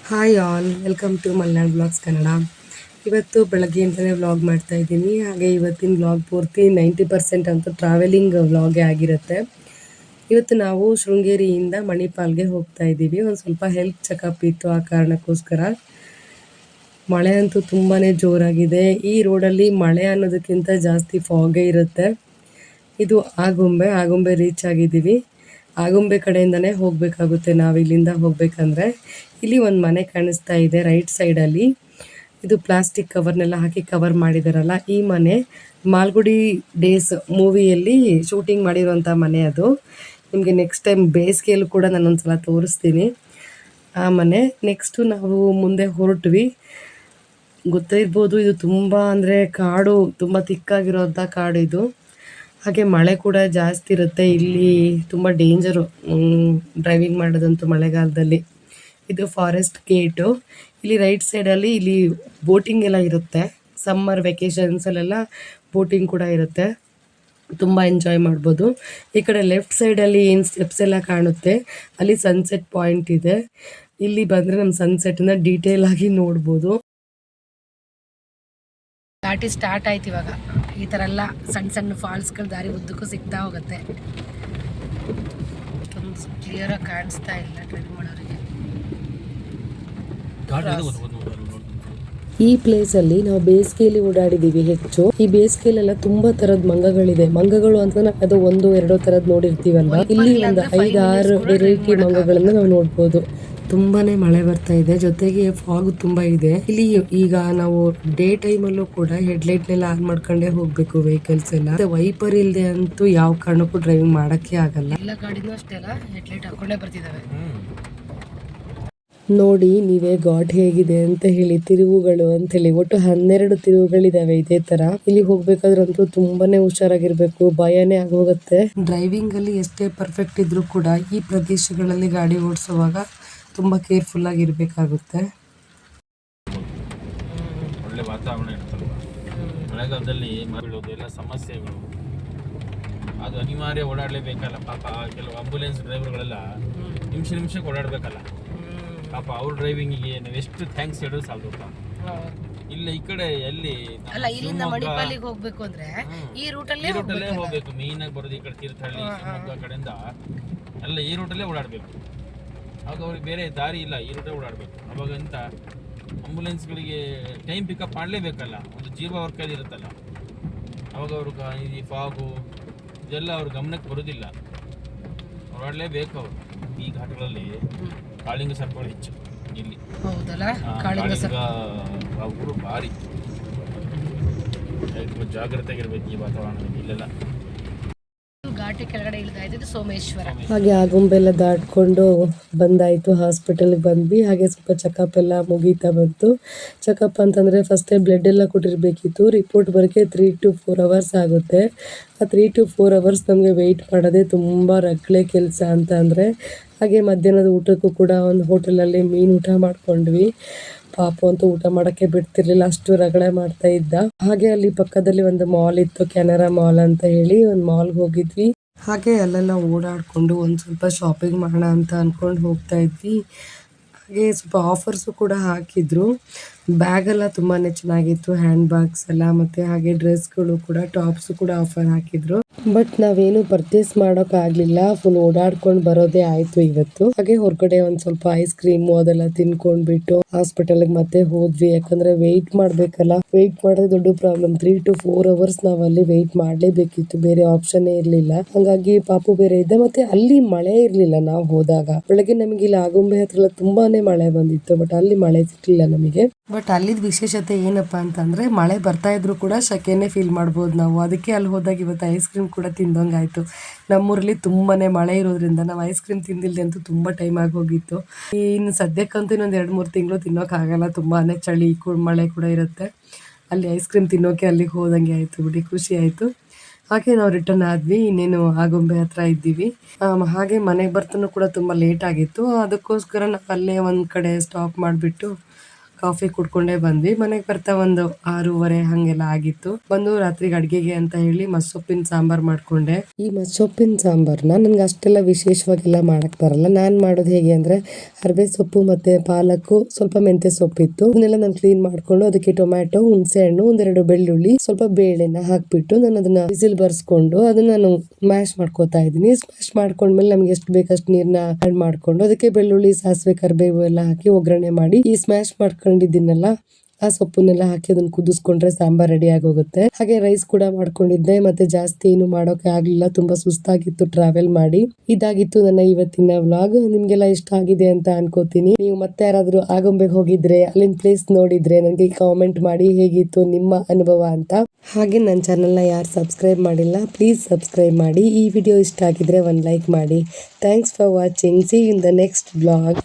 Hi all, welcome to Malnad blogs Kannada. ಇವತ್ತು ಬೆಳಗ್ಗೆಯಿಂದಲೇ vlog ಮಾಡ್ತಾ ಇದ್ದೀನಿ. ಹಾಗೆ ಇವತ್ತಿನ ವ್ಲಾಗ್ ಪೂರ್ತಿ 90% ಅಂತೂ ಟ್ರಾವೆಲಿಂಗ್ ವ್ಲಾಗೇ ಆಗಿರುತ್ತೆ. ಇವತ್ತು ನಾವು ಶೃಂಗೇರಿಯಿಂದ ಮಣಿಪಾಲ್ಗೆ ಹೋಗ್ತಾ ಇದ್ದೀವಿ. ಒಂದು ಸ್ವಲ್ಪ ಹೆಲ್ತ್ ಚೆಕಪ್ ಇತ್ತು, ಆ ಕಾರಣಕ್ಕೋಸ್ಕರ. ಮಳೆ ಅಂತೂ ತುಂಬಾ ಜೋರಾಗಿದೆ. ಈ ರೋಡಲ್ಲಿ ಮಳೆ ಅನ್ನೋದಕ್ಕಿಂತ ಜಾಸ್ತಿ ಫಾಗೇ ಇರುತ್ತೆ. ಇದು ಆಗುಂಬೆ ರೀಚ್ ಆಗಿದ್ದೀವಿ. ಆಗುಂಬೆ ಕಡೆಯಿಂದನೇ ಹೋಗಬೇಕಾಗುತ್ತೆ ನಾವು ಇಲ್ಲಿಂದ ಹೋಗಬೇಕಂದ್ರೆ. ಇಲ್ಲಿ ಒಂದು ಮನೆ ಕಾಣಿಸ್ತಾ ಇದೆ ರೈಟ್ ಸೈಡಲ್ಲಿ. ಇದು ಪ್ಲಾಸ್ಟಿಕ್ ಕವರ್ನೆಲ್ಲ ಹಾಕಿ ಕವರ್ ಮಾಡಿದಾರಲ್ಲ, ಈ ಮನೆ ಮಾಲ್ಗುಡಿ ಡೇಸ್ ಮೂವಿಯಲ್ಲಿ ಶೂಟಿಂಗ್ ಮಾಡಿರುವಂಥ ಮನೆ ಅದು. ನಿಮಗೆ ನೆಕ್ಸ್ಟ್ ಟೈಮ್ ಬೇಸಿಗೆಯಲ್ಲೂ ಕೂಡ ನಾನೊಂದ್ಸಲ ತೋರಿಸ್ತೀನಿ ಆ ಮನೆ. ನೆಕ್ಸ್ಟು ನಾವು ಮುಂದೆ ಹೊರಟ್ವಿ. ಗೊತ್ತಿರ್ಬೋದು, ಇದು ತುಂಬ ಅಂದರೆ ಕಾಡು, ತುಂಬ ತಿಕ್ಕಾಗಿರೋಂಥ ಕಾಡು ಇದು. ಹಾಗೆ ಮಳೆ ಕೂಡ ಜಾಸ್ತಿ ಇರುತ್ತೆ ಇಲ್ಲಿ. ತುಂಬ ಡೇಂಜರು ಡ್ರೈವಿಂಗ್ ಮಾಡೋದಂತೂ ಮಳೆಗಾಲದಲ್ಲಿ. ಇದು ಫಾರೆಸ್ಟ್ ಗೇಟು. ಇಲ್ಲಿ ರೈಟ್ ಸೈಡಲ್ಲಿ ಇಲ್ಲಿ ಬೋಟಿಂಗ್ ಎಲ್ಲ ಇರುತ್ತೆ. ಸಮ್ಮರ್ ವೆಕೇಷನ್ಸಲ್ಲೆಲ್ಲ ಬೋಟಿಂಗ್ ಕೂಡ ಇರುತ್ತೆ, ತುಂಬ ಎಂಜಾಯ್ ಮಾಡ್ಬೋದು. ಈ ಕಡೆ ಲೆಫ್ಟ್ ಸೈಡಲ್ಲಿ ಏನು ಸ್ಟೆಪ್ಸ್ ಎಲ್ಲ ಕಾಣುತ್ತೆ, ಅಲ್ಲಿ ಸನ್ಸೆಟ್ ಪಾಯಿಂಟ್ ಇದೆ. ಇಲ್ಲಿ ಬಂದರೆ ನಮ್ಮ ಸನ್ಸೆಟ್ನ ಡೀಟೇಲ್ ಆಗಿ ನೋಡ್ಬೋದು. ಘಾಟಿ ಸ್ಟಾರ್ಟ್ ಆಯ್ತು ಇವಾಗ. ಈ ಥರ ಎಲ್ಲ ಸಣ್ಣ ಸಣ್ಣ ಫಾಲ್ಸ್ಗಳು ದಾರಿ ಉದ್ದಕ್ಕೂ ಸಿಗ್ತಾ ಹೋಗುತ್ತೆ. ಅಷ್ಟೊಂದು ಕ್ಲಿಯರಾಗಿ ಕಾಣಿಸ್ತಾ ಇಲ್ಲ ಡ್ರೈವಿಂಗ್ ಮಾಡೋರಿಗೆ. ಈ ಪ್ಲೇಸಲ್ಲಿ ನಾವು ಬೇಸಿಗೆಯಲ್ಲಿ ಓಡಾಡಿದ್ದೀವಿ ಹೆಚ್ಚು. ಈ ಬೇಸಿಗೆಯಲ್ಲೆಲ್ಲ ತುಂಬಾ ತರದ ಮಂಗಗಳಿದೆ. ಮಂಗಗಳು ಅಂತ ಅದು 1-2 ತರದ್ ನೋಡಿರ್ತೀವಲ್ವಾ, ಇಲ್ಲಿ ಒಂದು 5-6 ವೆರೈಟಿ ಮಂಗಗಳನ್ನ ನಾವು ನೋಡ್ಬೋದು. ತುಂಬಾನೇ ಮಳೆ ಬರ್ತಾ ಇದೆ, ಜೊತೆಗೆ ಫಾಗ್ ತುಂಬಾ ಇದೆ ಇಲ್ಲಿ. ಈಗ ನಾವು ಡೇ ಟೈಮಲ್ಲೂ ಕೂಡ ಹೆಡ್ಲೈಟ್ನೆಲ್ಲ ಆನ್ ಮಾಡ್ಕೊಂಡೇ ಹೋಗ್ಬೇಕು ವೆಹಿಕಲ್ಸ್ ಎಲ್ಲ. ವೈಪರ್ ಇಲ್ಲದೆ ಅಂತೂ ಯಾವ ಕಾರಣಕ್ಕೂ ಡ್ರೈವಿಂಗ್ ಮಾಡಕ್ಕೆ ಆಗಲ್ಲ. ಎಲ್ಲ ಗಾಡಿನೂ ಅಷ್ಟೇ ಅಲ್ಲ, ಹೆಡ್ಲೈಟ್ ಹಾಕೊಂಡೇ ಬರ್ತಿದಾವೆ. ನೋಡಿ ನೀವೇ ಘಾಟ್ ಹೇಗಿದೆ ಅಂತ ಹೇಳಿ, ತಿರುವುಗಳು ಅಂತ ಹೇಳಿ ಒಟ್ಟು 12 ತಿರುವುಗಳಿದಾವೆ ಇದೇ ತರ. ಇಲ್ಲಿ ಹೋಗ್ಬೇಕಾದ್ರಂತೂ ತುಂಬಾನೇ ಹುಷಾರಾಗಿರ್ಬೇಕು, ಭಯನೇ ಆಗೋಗುತ್ತೆ. ಡ್ರೈವಿಂಗ್ ಅಲ್ಲಿ ಎಷ್ಟೇ ಪರ್ಫೆಕ್ಟ್ ಇದ್ರೂ ಕೂಡ ಈ ಪ್ರದೇಶಗಳಲ್ಲಿ ಗಾಡಿ ಓಡಿಸುವಾಗ ತುಂಬಾ ಕೇರ್ಫುಲ್ ಆಗಿರ್ಬೇಕಾಗುತ್ತೆ. ಒಳ್ಳೆ ವಾತಾವರಣ ಇರ್ತಲ್ವ, ಮಳೆಗಾಲದಲ್ಲಿ ಬೀಳೋದು ಎಲ್ಲ ಸಮಸ್ಯೆಗಳು, ಅದು ಅನಿವಾರ್ಯ ಓಡಾಡಲೇಬೇಕಲ್ಲ. ಪಾಪ ಕೆಲವು ಆಂಬುಲೆನ್ಸ್ ಡ್ರೈವರ್ಗಳೆಲ್ಲ ನಿಮಿಷಕ್ಕೆ ಓಡಾಡಬೇಕಲ್ಲ ಪಾಪ. ಅವ್ರ ಡ್ರೈವಿಂಗಿಗೆ ನಾವು ಎಷ್ಟು ಥ್ಯಾಂಕ್ಸ್ ಹೇಳಿದ್ರು ಸಾಲದು. ಇಲ್ಲ ಈ ಕಡೆ ಎಲ್ಲಿ ಹೋಗ್ಬೇಕು ಅಂದ್ರೆ ಈ ರೂಟಲ್ಲೇ ಹೋಗ್ಬೇಕು. ಮೇನ್ ಆಗಿ ಬರೋದು ಈ ಕಡೆ ತೀರ್ಥಹಳ್ಳಿ ಶಿವಮೊಗ್ಗ ಕಡೆಯಿಂದ ಎಲ್ಲ ಈ ರೂಟಲ್ಲೇ ಓಡಾಡಬೇಕು. ಆಗ ಅವ್ರಿಗೆ ಬೇರೆ ದಾರಿ ಇಲ್ಲ, ಈ ರೂಟೇ ಓಡಾಡಬೇಕು. ಅವಾಗ ಅಂತ ಆಂಬುಲೆನ್ಸ್ಗಳಿಗೆ ಟೈಮ್ ಪಿಕಪ್ ಮಾಡಲೇಬೇಕಲ್ಲ, ಒಂದು ಜೀವ ಅವ್ರ ಕೈಲಿ ಇರುತ್ತಲ್ಲ. ಅವಾಗ ಅವ್ರಿಗೆ ಈ ಫಾಗು ಇದೆಲ್ಲ ಅವ್ರ ಗಮನಕ್ಕೆ ಬರೋದಿಲ್ಲ, ಓಡಾಡಲೇಬೇಕು ಅವರು. ಈ ಘಾಟಗಳಲ್ಲಿ ಕಾಳಿಂಗ ಸರ್ಪಗಳು ಹೆಚ್ಚು ಇಲ್ಲಿ. ಕಾಳಿಂಗ ಊರು ಭಾರಿ ಜಾಗ್ರತೆಗಿರ್ಬೇಕು ಈ ವಾತಾವರಣದಲ್ಲಿ ಇಲ್ಲೆಲ್ಲ. ಘಾಟಿ ಕೆಳಗಡೆ ಇಳಿತಾ ಇದ್ದು ಸೋಮೇಶ್ವರ. ಹಾಗೆ ಆಗುಂಬೆಲ್ಲ ದಾಟ್ಕೊಂಡು ಬಂದಾಯ್ತು, ಹಾಸ್ಪಿಟಲ್ಗೆ ಬಂದ್ವಿ. ಹಾಗೆ ಸ್ವಲ್ಪ ಚೆಕಪ್ ಎಲ್ಲ ಮುಗೀತಾ ಬಂತು. ಚೆಕಪ್ ಅಂತಂದರೆ ಫಸ್ಟೇ ಬ್ಲಡ್ ಎಲ್ಲ ಕೊಟ್ಟಿರಬೇಕಿತ್ತು. ರಿಪೋರ್ಟ್ ಬರೋಕ್ಕೆ 3 to 4 hours ಆಗುತ್ತೆ. ಆ 3 to 4 hours ನಮಗೆ ವೆಯ್ಟ್ ಮಾಡೋದೇ ತುಂಬ ರಗ್ಳೆ ಕೆಲಸ ಅಂತ ಅಂದರೆ. ಹಾಗೆ ಮಧ್ಯಾಹ್ನದ ಊಟಕ್ಕೂ ಕೂಡ ಒಂದು ಹೋಟೆಲಲ್ಲಿ ಮೀನು ಊಟ ಮಾಡ್ಕೊಂಡ್ವಿ. ಪಾಪು ಅಂತೂ ಊಟ ಮಾಡೋಕ್ಕೆ ಬಿಡ್ತಿರ್ಲಿಲ್ಲ, ಅಷ್ಟು ರಗಳೆ ಮಾಡ್ತಾ ಇದ್ದ. ಹಾಗೆ ಅಲ್ಲಿ ಪಕ್ಕದಲ್ಲಿ ಒಂದು ಮಾಲ್ ಇತ್ತು, ಕೆನರಾ ಮಾಲ್ ಅಂತ ಹೇಳಿ, ಒಂದು ಮಾಲ್ಗೆ ಹೋಗಿದ್ವಿ. ಹಾಗೆ ಅಲ್ಲೆಲ್ಲ ಓಡಾಡಿಕೊಂಡು ಒಂದು ಸ್ವಲ್ಪ ಶಾಪಿಂಗ್ ಮಾಡೋಣ ಅಂತ ಅಂದ್ಕೊಂಡು ಹೋಗ್ತಾ ಇದ್ವಿ. ಹಾಗೆ ಸ್ವಲ್ಪ ಆಫರ್ಸು ಕೂಡ ಹಾಕಿದ್ರು. ಬ್ಯಾಗೆಲ್ಲ ತುಂಬಾ ಚೆನ್ನಾಗಿತ್ತು, ಹ್ಯಾಂಡ್ ಬ್ಯಾಗ್ಸ್ ಎಲ್ಲ, ಮತ್ತು ಹಾಗೆ ಡ್ರೆಸ್ಗಳು ಕೂಡ, ಟಾಪ್ಸು ಕೂಡ ಆಫರ್ ಹಾಕಿದ್ರು. ಬಟ್ ನಾವೇನು ಪರ್ಚೇಸ್ ಮಾಡೋಕ್ಕಾಗಲಿಲ್ಲ, ಫುಲ್ ಓಡಾಡ್ಕೊಂಡು ಬರೋದೇ ಆಯಿತು ಇವತ್ತು. ಹಾಗೆ ಹೊರಗಡೆ ಒಂದು ಸ್ವಲ್ಪ ಐಸ್ ಕ್ರೀಮು ಅದೆಲ್ಲ ತಿನ್ಕೊಂಡ್ಬಿಟ್ಟು ಹಾಸ್ಪಿಟಲ್ಗೆ ಮತ್ತೆ ಹೋದ್ವಿ. ಯಾಕಂದರೆ ವೆಯ್ಟ್ ಮಾಡಬೇಕಲ್ಲ, ವೆಯ್ಟ್ ಮಾಡೋದು ದೊಡ್ಡ ಪ್ರಾಬ್ಲಮ್. 3 to 4 hours ನಾವು ಅಲ್ಲಿ ವೆಯ್ಟ್ ಮಾಡಲೇಬೇಕಿತ್ತು, ಬೇರೆ ಆಪ್ಷನ್ನೇ ಇರಲಿಲ್ಲ. ಹಾಗಾಗಿ ಪಾಪು ಬೇರೆ ಇದ್ದ, ಮತ್ತೆ ಅಲ್ಲಿ ಮಳೆ ಇರಲಿಲ್ಲ ನಾವು ಹೋದಾಗ. ಬೆಳಗ್ಗೆ ನಮಗೆ ಇಲ್ಲಿ ಆಗುಂಬೆ ಹತ್ರ ತುಂಬಾನೇ ಮಳೆ ಬಂದಿತ್ತು, ಬಟ್ ಅಲ್ಲಿ ಮಳೆ ಸಿಕ್ಕಿಲ್ಲ ನಮಗೆ. ಬಟ್ ಅಲ್ಲಿದ್ದ ವಿಶೇಷತೆ ಏನಪ್ಪ ಅಂತಂದರೆ, ಮಳೆ ಬರ್ತಾ ಇದ್ರು ಕೂಡ ಶೆಕೆನೇ ಫೀಲ್ ಮಾಡ್ಬೋದು ನಾವು. ಅದಕ್ಕೆ ಅಲ್ಲಿ ಹೋದಾಗ ಇವತ್ತು ಐಸ್ ಕ್ರೀಮ್ ಕೂಡ ತಿಂದಂಗಾಯಿತು. ನಮ್ಮೂರಲ್ಲಿ ತುಂಬಾ ಮಳೆ ಇರೋದ್ರಿಂದ ನಾವು ಐಸ್ ಕ್ರೀಮ್ ತಿಂದಿಲ್ಲದೆ ಅಂತೂ ತುಂಬ ಟೈಮ್ ಆಗೋಗಿತ್ತು. ಇನ್ನು ಸದ್ಯಕ್ಕಂತೂ ಇನ್ನೊಂದು 2-3 ತಿಂಗಳು ತಿನ್ನೋಕ್ಕಾಗಲ್ಲ, ತುಂಬಾ ಚಳಿ ಮಳೆ ಕೂಡ ಇರುತ್ತೆ. ಅಲ್ಲಿ ಐಸ್ ಕ್ರೀಮ್ ತಿನ್ನೋಕೆ ಅಲ್ಲಿಗೆ ಹೋದಂಗೆ ಆಯಿತು ಬಿಡಿ, ಖುಷಿ ಆಯಿತು. ಹಾಗೆ ನಾವು ರಿಟರ್ನ್ ಆದ್ವಿ. ಇನ್ನೇನು ಆಗುಂಬೆ ಹತ್ರ ಇದ್ದೀವಿ. ಹಾಗೆ ಮನೆಗೆ ಬರ್ತಾನೂ ಕೂಡ ತುಂಬ ಲೇಟ್ ಆಗಿತ್ತು. ಅದಕ್ಕೋಸ್ಕರ ನಾವು ಅಲ್ಲೇ ಒಂದು ಕಡೆ ಸ್ಟಾಪ್ ಮಾಡಿಬಿಟ್ಟು ಕಾಫಿ ಕುಡ್ಕೊಂಡೇ ಬಂದ್ವಿ. ಮನೆಗೆ ಬರ್ತಾ ಒಂದು 6:30 ಹಂಗೆಲ್ಲ ಆಗಿತ್ತು. ಬಂದು ರಾತ್ರಿಗೆ ಅಡ್ಗೆಗೆ ಅಂತ ಹೇಳಿ ಮಸ್ಸೊಪ್ಪಿನ ಸಾಂಬಾರ್ ಮಾಡ್ಕೊಂಡೆ. ಈ ಮಸ್ಸೊಪ್ಪಿನ ಸಾಂಬಾರ್ನ ನನ್ಗೆ ಅಷ್ಟೆಲ್ಲ ವಿಶೇಷವಾಗೆಲ್ಲ ಮಾಡಕ್ ಬರಲ್ಲ. ನಾನ್ ಮಾಡೋದು ಹೇಗೆ ಅಂದ್ರೆ ಅರ್ಬೆ ಸೊಪ್ಪು ಮತ್ತೆ ಪಾಲಕ್ಕು, ಸ್ವಲ್ಪ ಮೆಂತ್ಯ ಸೊಪ್ಪಿತ್ತು, ಇದನ್ನೆಲ್ಲ ನಾನು ಕ್ಲೀನ್ ಮಾಡ್ಕೊಂಡು ಅದಕ್ಕೆ ಟೊಮ್ಯಾಟೊ, ಹುಣಸೆ ಹಣ್ಣು, 1-2 ಬೆಳ್ಳುಳ್ಳಿ, ಸ್ವಲ್ಪ ಬೇಳೆನ ಹಾಕ್ಬಿಟ್ಟು ನಾನು ಅದನ್ನ ವಿಸಿಲ್ ಬರ್ಸ್ಕೊಂಡು ಅದನ್ನ ನಾನು ಮ್ಯಾಶ್ ಮಾಡ್ಕೋತಾ ಇದ್ದೀನಿ. ಸ್ಮ್ಯಾಶ್ ಮಾಡ್ಕೊಂಡ್ಮೇಲೆ ನಮ್ಗೆ ಎಷ್ಟು ಬೇಕಷ್ಟು ನೀರ್ನ ಆಡ್ ಮಾಡ್ಕೊಂಡು ಅದಕ್ಕೆ ಬೆಳ್ಳುಳ್ಳಿ, ಸಾಸಿವೆ, ಕರಿಬೇವು ಎಲ್ಲ ಹಾಕಿ ಒಗ್ಗರಣೆ ಮಾಡಿ ಈ ಸ್ಮ್ಯಾಶ್ ಮಾಡ್ಕೊಂಡಿದ್ದೀನಲ್ಲ ಆ ಸೊಪ್ಪನ್ನೆಲ್ಲ ಹಾಕಿ ಅದನ್ನ ಕುದಿಸ್ಕೊಂಡ್ರೆ ಸಾಂಬಾರ್ ರೆಡಿ ಆಗೋಗುತ್ತೆ. ಹಾಗೆ ರೈಸ್ ಕೂಡ ಮಾಡ್ಕೊಂಡಿದ್ದೆ. ಮತ್ತೆ ಜಾಸ್ತಿ ಏನು ಮಾಡೋಕೆ ಆಗ್ಲಿಲ್ಲ, ತುಂಬಾ ಸುಸ್ತಾಗಿತ್ತು ಟ್ರಾವೆಲ್ ಮಾಡಿ. ಇದಾಗಿತ್ತು ನನ್ನ ಇವತ್ತಿನ ವ್ಲಾಗ್. ನಿಮ್ಗೆಲ್ಲ ಇಷ್ಟ ಆಗಿದೆ ಅಂತ ಅನ್ಕೋತೀನಿ. ನೀವು ಮತ್ತೆ ಯಾರಾದ್ರೂ ಆಗುಂಬೆಗೆ ಹೋಗಿದ್ರೆ ಅಲ್ಲಿನ ಪ್ಲೇಸ್ ನೋಡಿದ್ರೆ ನನಗೆ ಕಾಮೆಂಟ್ ಮಾಡಿ ಹೇಗಿತ್ತು ನಿಮ್ಮ ಅನುಭವ ಅಂತ. ಹಾಗೆ ನನ್ನ ಚಾನಲ್ನ ಯಾರು ಸಬ್ಸ್ಕ್ರೈಬ್ ಮಾಡಿಲ್ಲ ಪ್ಲೀಸ್ ಸಬ್ಸ್ಕ್ರೈಬ್ ಮಾಡಿ. ಈ ವಿಡಿಯೋ ಇಷ್ಟ ಆಗಿದ್ರೆ ಒಂದು ಲೈಕ್ ಮಾಡಿ. Thanks for watching. See you in the next vlog.